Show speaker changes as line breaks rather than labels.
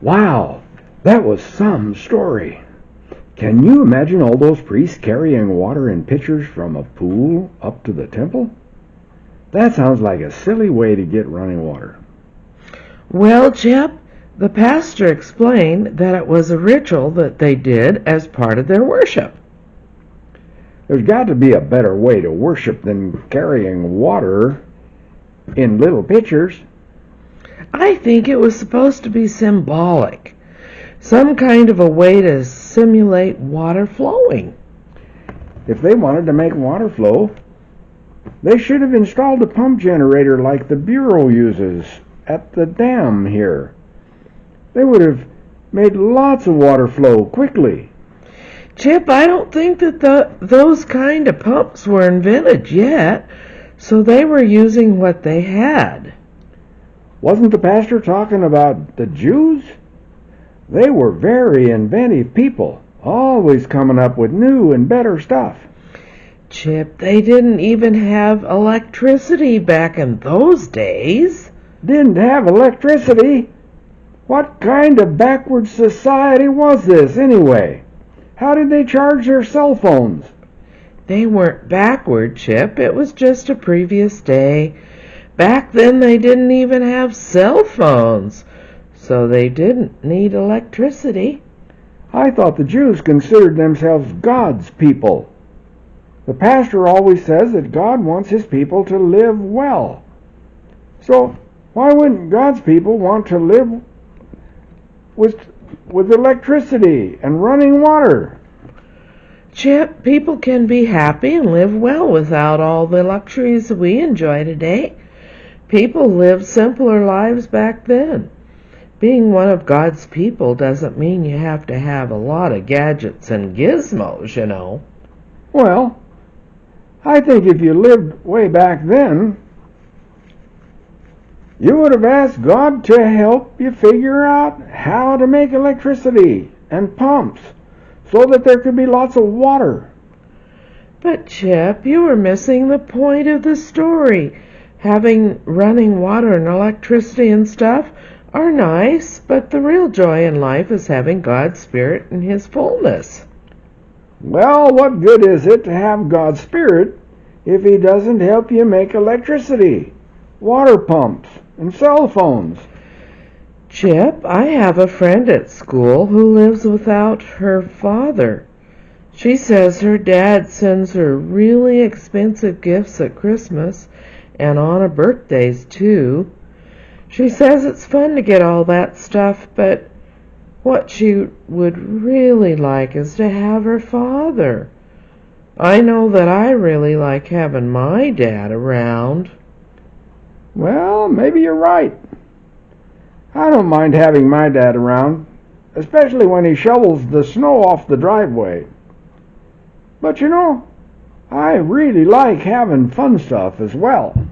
Wow, that was some story. Can you imagine all those priests carrying water in pitchers from a pool up to the temple? That sounds like a silly way to get running water.
Well, Chip, the pastor explained that it was a ritual that they did as part of their worship.
There's got to be a better way to worship than carrying water in little pitchers.
I think it was supposed to be symbolic, some kind of a way to simulate water flowing.
If they wanted to make water flow, they should have installed a pump generator like the Bureau uses at the dam here. They would have made lots of water flow quickly.
Chip, I don't think that those kind of pumps were invented yet, so they were using what they had.
Wasn't the pastor talking about the Jews? They were very inventive people, always coming up with new and better stuff.
Chip, they didn't even have electricity back in those days.
Didn't have electricity? What kind of backward society was this anyway? How did they charge their cell phones?
They weren't backward, Chip. It was just a previous day. Back then they didn't even have cell phones, so they didn't need electricity.
I thought the Jews considered themselves God's people. The pastor always says that God wants his people to live well. So why wouldn't God's people want to live with electricity and running water?
Chip, people can be happy and live well without all the luxuries we enjoy today. People lived simpler lives back then. Being one of God's people doesn't mean you have to have a lot of gadgets and gizmos, you know.
Well, I think if you lived way back then, you would have asked God to help you figure out how to make electricity and pumps so that there could be lots of water.
But, Chip, you were missing the point of the story. Having running water and electricity and stuff are nice, but the real joy in life is having God's Spirit in His fullness.
Well, what good is it to have God's Spirit if He doesn't help you make electricity, water pumps, and cell phones?
Chip, I have a friend at school who lives without her father. She says her dad sends her really expensive gifts at Christmas and on her birthdays, too. She says it's fun to get all that stuff, but what she would really like is to have her father. I know that I really like having my dad around.
Well, maybe you're right. I don't mind having my dad around, especially when he shovels the snow off the driveway. But you know, I really like having fun stuff as well.